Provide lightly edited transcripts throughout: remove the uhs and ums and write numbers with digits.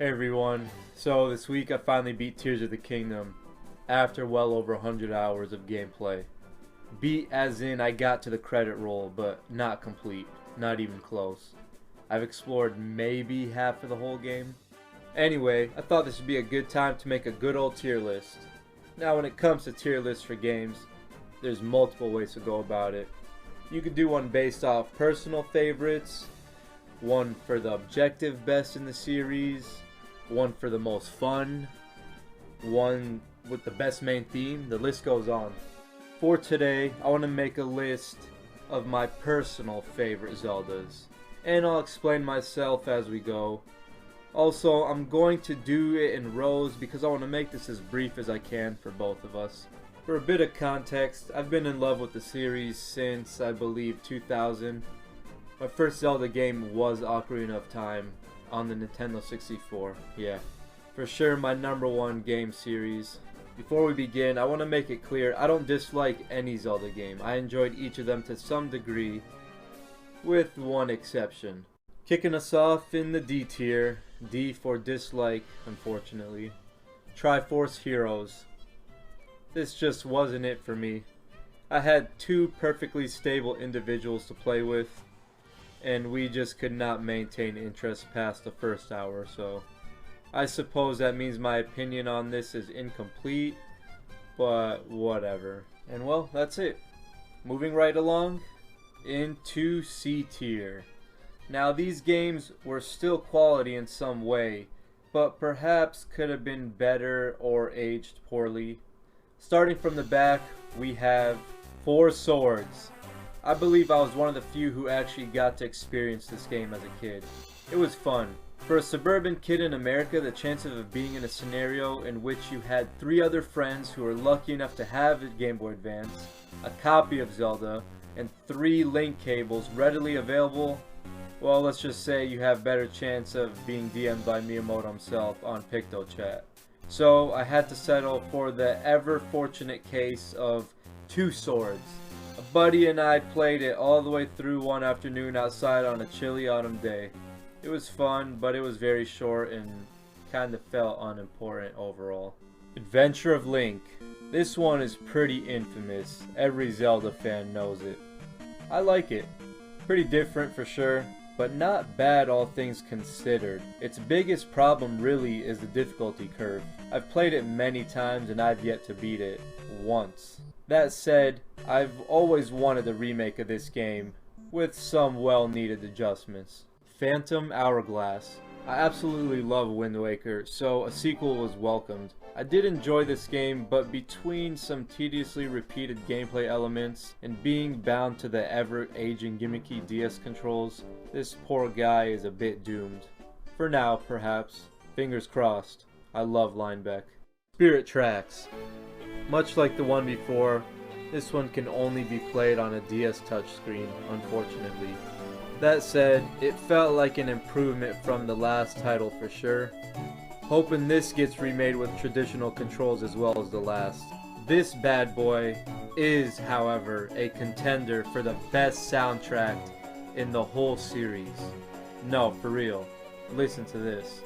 Hey everyone, so this week I finally beat Tears of the Kingdom after well over 100 hours of gameplay. Beat as in I got to the credit roll, but not complete, not even close. I've explored maybe half of the whole game. Anyway, I thought this would be a good time to make a good old tier list. Now when it comes to tier lists for games, there's multiple ways to go about it. You could do one based off personal favorites, one for the objective best in the series, one for the most fun, one with the best main theme. The list goes on. For today, I want to make a list of my personal favorite Zeldas, and I'll explain myself as we go. Also, I'm going to do it in rows because I want to make this as brief as I can for both of us. For a bit of context, I've been in love with the series since I believe 2000. My first Zelda game was Ocarina of Time on the Nintendo 64. Yeah, for sure my #1 game series. Before we begin, I want to make it clear I don't dislike any Zelda game. I enjoyed each of them to some degree, with one exception. Kicking us off in the D tier, D for dislike, unfortunately, Triforce Heroes. This just wasn't it for me. I had two perfectly stable individuals to play with, and we just could not maintain interest past the first hour or so. I suppose that means my opinion on this is incomplete, but whatever. And well, that's it. Moving right along into C tier. Now these games were still quality in some way, but perhaps could have been better or aged poorly. Starting from the back, we have Four Swords. I believe I was one of the few who actually got to experience this game as a kid. It was fun. For a suburban kid in America, the chances of being in a scenario in which you had 3 other friends who were lucky enough to have a Game Boy Advance, a copy of Zelda, and 3 link cables readily available, well, let's just say you have better chance of being DM'd by Miyamoto himself on PictoChat. So I had to settle for the ever fortunate case of Two Swords. A buddy and I played it all the way through one afternoon outside on a chilly autumn day. It was fun, but it was very short and kinda felt unimportant overall. Adventure of Link. This one is pretty infamous. Every Zelda fan knows it. I like it. Pretty different for sure, but not bad all things considered. Its biggest problem really is the difficulty curve. I've played it many times and I've yet to beat it once. That said, I've always wanted a remake of this game, with some well-needed adjustments. Phantom Hourglass. I absolutely love Wind Waker, so a sequel was welcomed. I did enjoy this game, but between some tediously repeated gameplay elements and being bound to the ever-aging gimmicky DS controls, this poor guy is a bit doomed. For now, perhaps. Fingers crossed. I love Linebeck. Spirit Tracks. Much like the one before, this one can only be played on a DS touchscreen, unfortunately. That said, it felt like an improvement from the last title for sure. Hoping this gets remade with traditional controls as well as the last. This bad boy is, however, a contender for the best soundtrack in the whole series. No, for real. Listen to this.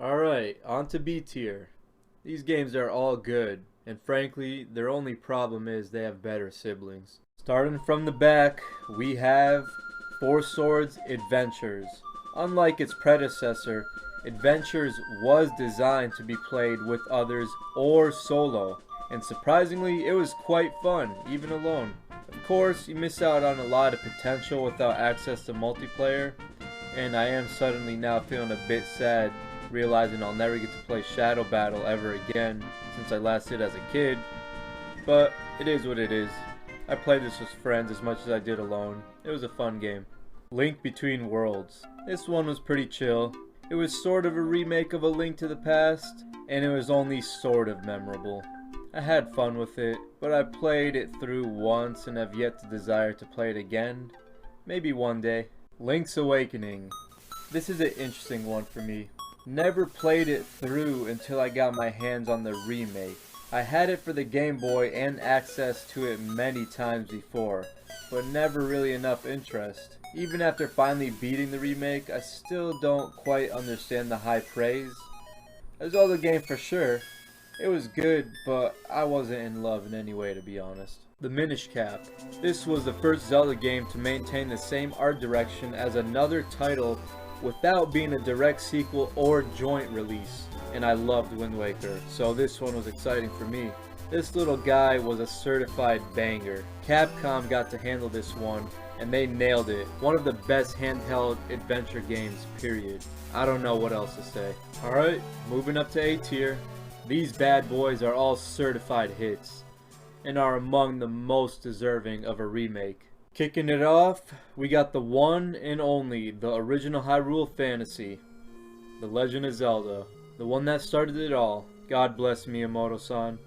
Alright, on to B tier. These games are all good, and frankly, their only problem is they have better siblings. Starting from the back, we have Four Swords Adventures. Unlike its predecessor, Adventures was designed to be played with others or solo, and surprisingly, it was quite fun, even alone. Of course, you miss out on a lot of potential without access to multiplayer, and I am suddenly now feeling a bit sad, realizing I'll never get to play Shadow Battle ever again since I last did as a kid, but it is what it is. I played this with friends as much as I did alone. It was a fun game. Link Between Worlds. This one was pretty chill. It was sort of a remake of A Link to the Past, and it was only sort of memorable. I had fun with it, but I played it through once and have yet to desire to play it again. Maybe one day. Link's Awakening. This is an interesting one for me. Never played it through until I got my hands on the remake. I had it for the Game Boy and access to it many times before, but never really enough interest. Even after finally beating the remake, I still don't quite understand the high praise. A Zelda game for sure. It was good, but I wasn't in love in any way, to be honest. The Minish Cap. This was the first Zelda game to maintain the same art direction as another title without being a direct sequel or joint release. And I loved Wind Waker, so this one was exciting for me. This little guy was a certified banger. Capcom got to handle this one, and they nailed it. One of the best handheld adventure games, period. I don't know what else to say. Alright, moving up to A tier. These bad boys are all certified hits, and are among the most deserving of a remake. Kicking it off, we got the one and only, the original Hyrule Fantasy. The Legend of Zelda. The one that started it all. God bless Miyamoto-san.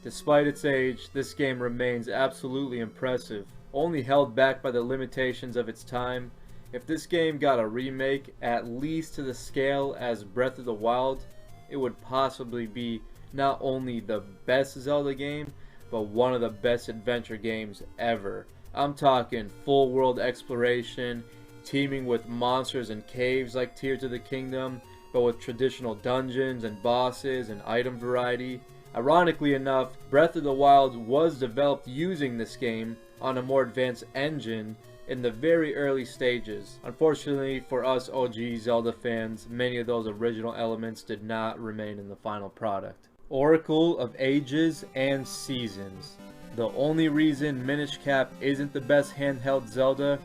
Despite its age, this game remains absolutely impressive. Only held back by the limitations of its time. If this game got a remake, at least to the scale as Breath of the Wild, it would possibly be not only the best Zelda game, but one of the best adventure games ever. I'm talking full world exploration, teaming with monsters and caves like Tears of the Kingdom, but with traditional dungeons and bosses and item variety. Ironically enough, Breath of the Wild was developed using this game on a more advanced engine in the very early stages. Unfortunately for us OG Zelda fans, many of those original elements did not remain in the final product. Oracle of Ages and Seasons. The only reason Minish Cap isn't the best handheld Zelda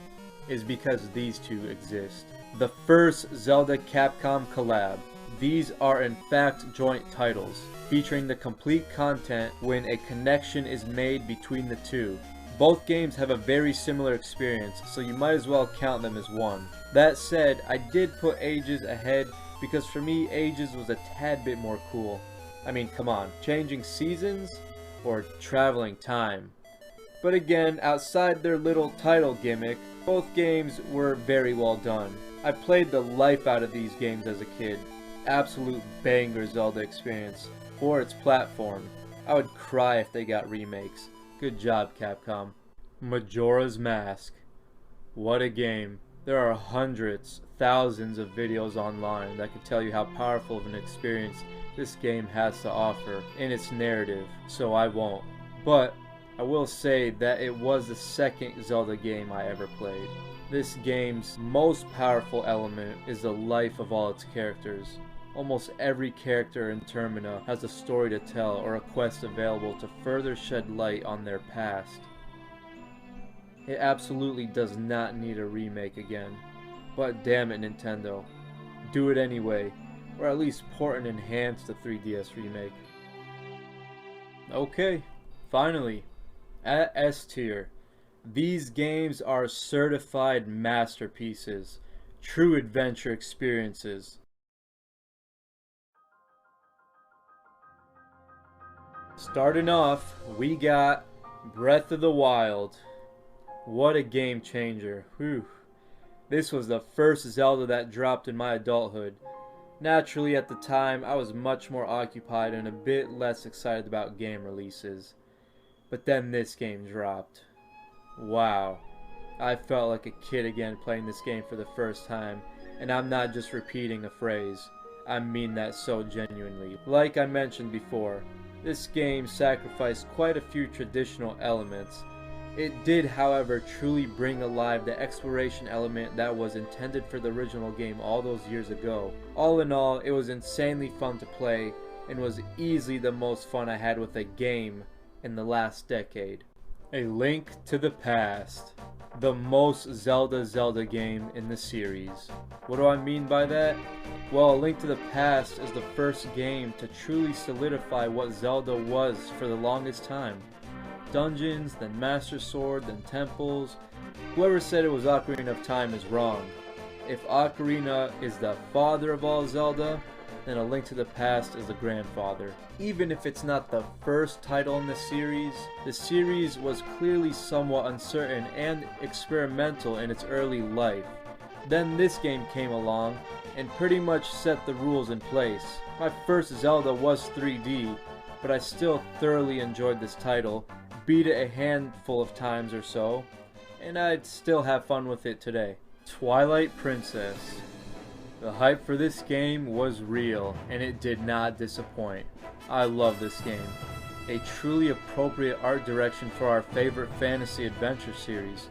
is because these two exist. The first Zelda Capcom collab. These are in fact joint titles, featuring the complete content when a connection is made between the two. Both games have a very similar experience, so you might as well count them as one. That said, I did put Ages ahead because for me Ages was a tad bit more cool. I mean, come on, changing seasons or traveling time. But again, outside their little title gimmick, both games were very well done. I played the life out of these games as a kid. Absolute banger Zelda experience for its platform. I would cry if they got remakes. Good job, Capcom. Majora's Mask. What a game. There are hundreds, thousands of videos online that could tell you how powerful of an experience this game has to offer in its narrative, so I won't. But I will say that it was the second Zelda game I ever played. This game's most powerful element is the life of all its characters. Almost every character in Termina has a story to tell or a quest available to further shed light on their past. It absolutely does not need a remake again. But damn it, Nintendo. Do it anyway, or at least port and enhance the 3DS remake. Okay, finally, at S tier. These games are certified masterpieces, true adventure experiences. Starting off, we got Breath of the Wild. What a game changer. Whew. This was the first Zelda that dropped in my adulthood. Naturally, at the time, I was much more occupied and a bit less excited about game releases. But then this game dropped. Wow. I felt like a kid again playing this game for the first time, and I'm not just repeating a phrase. I mean that so genuinely. Like I mentioned before, this game sacrificed quite a few traditional elements. It did, however, truly bring alive the exploration element that was intended for the original game all those years ago. All in all, it was insanely fun to play, and was easily the most fun I had with a game in the last decade. A Link to the Past. The most Zelda game in the series. What do I mean by that? Well, A Link to the Past is the first game to truly solidify what Zelda was for the longest time. Dungeons, then Master Sword, then temples. Whoever said it was Ocarina of Time is wrong. If Ocarina is the father of all Zelda, then A Link to the Past is the grandfather. Even if it's not the first title in the series was clearly somewhat uncertain and experimental in its early life. Then this game came along and pretty much set the rules in place. My first Zelda was 3D, but I still thoroughly enjoyed this title, beat it a handful of times or so, and I'd still have fun with it today. Twilight Princess. The hype for this game was real, and it did not disappoint. I love this game. A truly appropriate art direction for our favorite fantasy adventure series.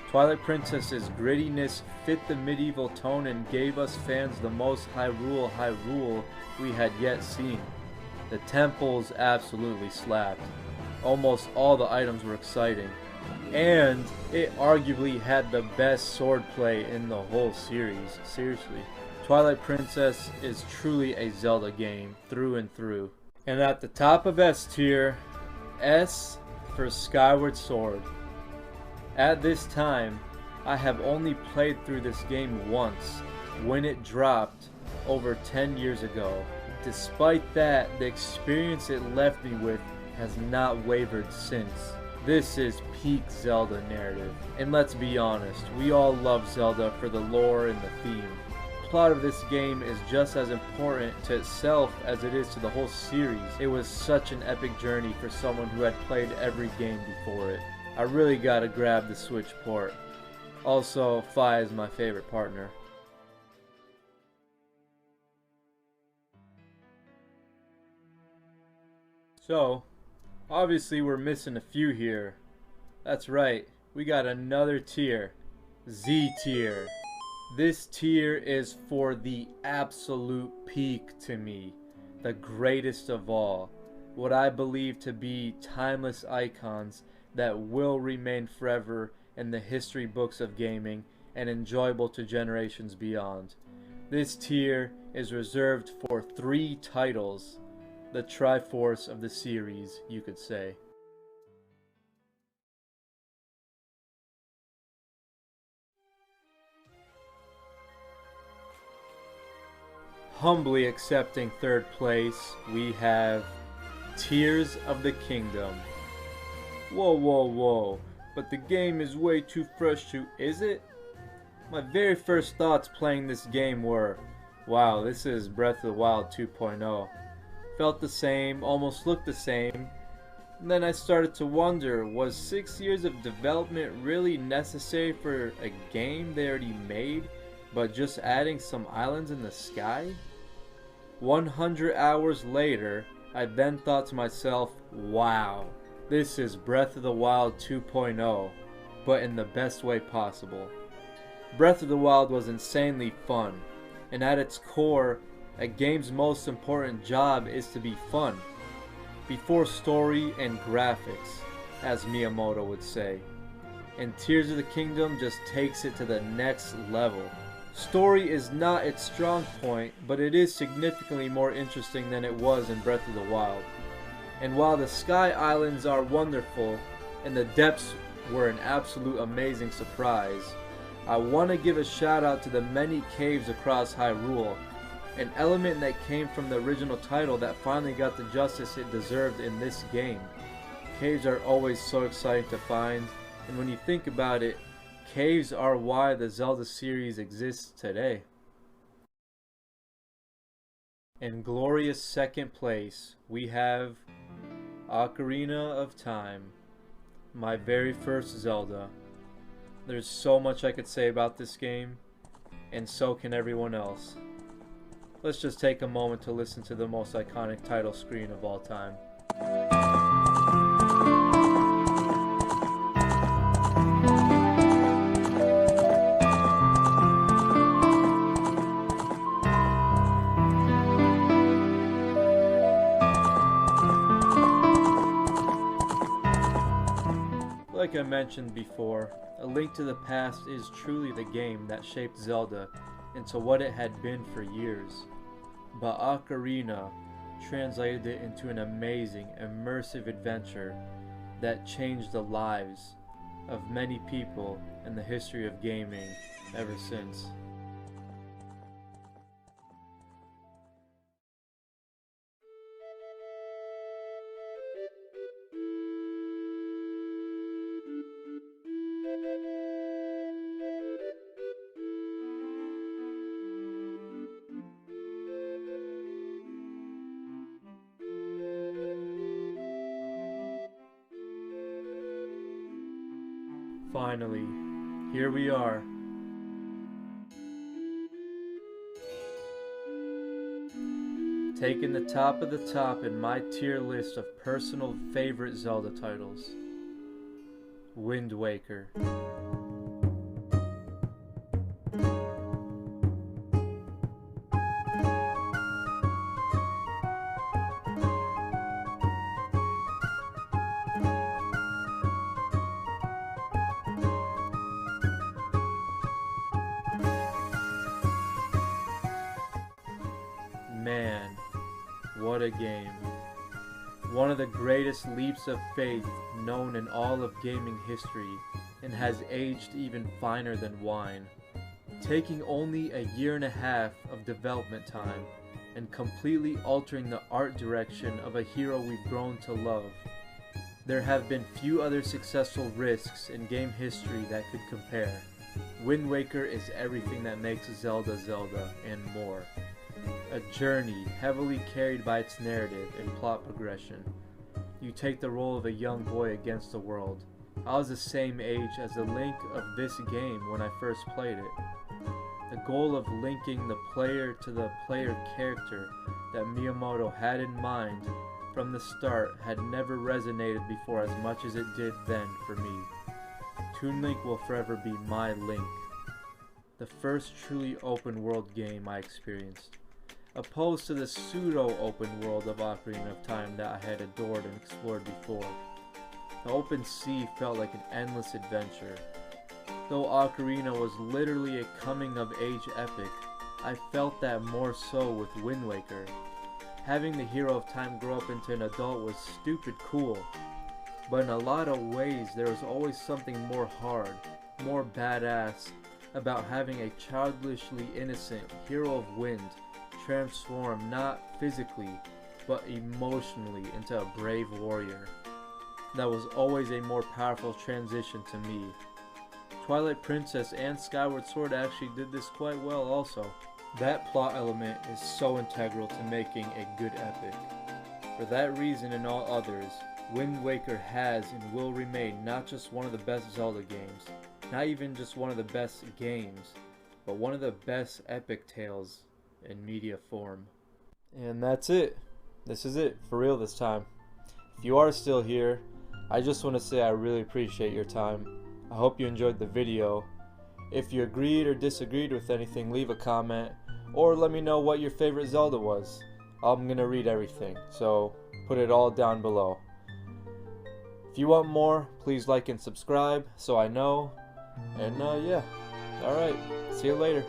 Twilight Princess's grittiness fit the medieval tone and gave us fans the most Hyrule we had yet seen. The temples absolutely slapped. Almost all the items were exciting. And it arguably had the best swordplay in the whole series. Seriously. Twilight Princess is truly a Zelda game, through and through. And at the top of S tier, S for Skyward Sword. At this time, I have only played through this game once, when it dropped over 10 years ago. Despite that, the experience it left me with has not wavered since. This is peak Zelda narrative. And let's be honest, we all love Zelda for the lore and the theme. The plot of this game is just as important to itself as it is to the whole series. It was such an epic journey for someone who had played every game before it. I really gotta grab the Switch port. Also, Fi is my favorite partner. So, obviously we're missing a few here. That's right, we got another tier. Z tier. This tier is for the absolute peak to me. The greatest of all. What I believe to be timeless icons that will remain forever in the history books of gaming and enjoyable to generations beyond. This tier is reserved for 3 titles. The Triforce of the series, you could say. Humbly accepting 3rd place, we have Tears of the Kingdom. Whoa, but the game is way too fresh to, is it? My very first thoughts playing this game were, wow, this is Breath of the Wild 2.0. Felt the same, almost looked the same. And then I started to wonder, was 6 years of development really necessary for a game they already made, but just adding some islands in the sky? 100 hours later, I then thought to myself, wow, this is Breath of the Wild 2.0, but in the best way possible. Breath of the Wild was insanely fun, and at its core, a game's most important job is to be fun, before story and graphics, as Miyamoto would say. And Tears of the Kingdom just takes it to the next level. Story is not its strong point, but it is significantly more interesting than it was in Breath of the Wild. And while the Sky Islands are wonderful, and the depths were an absolute amazing surprise, I want to give a shout out to the many caves across Hyrule, an element that came from the original title that finally got the justice it deserved in this game. Caves are always so exciting to find, and when you think about it, caves are why the Zelda series exists today. In glorious 2nd place, we have Ocarina of Time, my very first Zelda. There's so much I could say about this game, and so can everyone else. Let's just take a moment to listen to the most iconic title screen of all time. like I mentioned before, A Link to the Past is truly the game that shaped Zelda into what it had been for years. But Ocarina translated it into an amazing, immersive adventure that changed the lives of many people in the history of gaming ever since. Finally, here we are. Taking the top of the top in my tier list of personal favorite Zelda titles. Wind Waker. Man, what a game. One of the greatest leaps of faith known in all of gaming history, and has aged even finer than wine. Taking only a year and a half of development time and completely altering the art direction of a hero we've grown to love. There have been few other successful risks in game history that could compare. Wind Waker is everything that makes Zelda Zelda and more. A journey heavily carried by its narrative and plot progression. You take the role of a young boy against the world. I was the same age as the Link of this game when I first played it. The goal of linking the player to the player character that Miyamoto had in mind from the start had never resonated before as much as it did then for me. Toon Link will forever be my Link. The first truly open world game I experienced, opposed to the pseudo-open world of Ocarina of Time that I had adored and explored before. The open sea felt like an endless adventure. Though Ocarina was literally a coming-of-age epic, I felt that more so with Wind Waker. Having the hero of time grow up into an adult was stupid cool, but in a lot of ways there was always something more hard, more badass about having a childishly innocent hero of wind transform not physically but emotionally into a brave warrior. That was always a more powerful transition to me. Twilight Princess and Skyward Sword actually did this quite well also. That plot element is so integral to making a good epic. For that reason and all others, Wind Waker has and will remain not just one of the best Zelda games, not even just one of the best games, but one of the best epic tales in media form. And that's it. This is it, for real this time. If you are still here, I just want to say I really appreciate your time. I hope you enjoyed the video. If you agreed or disagreed with anything, leave a comment, or let me know what your favorite Zelda was. I'm gonna read everything, so put it all down below. If you want more, please like and subscribe so I know. And yeah, alright, see you later.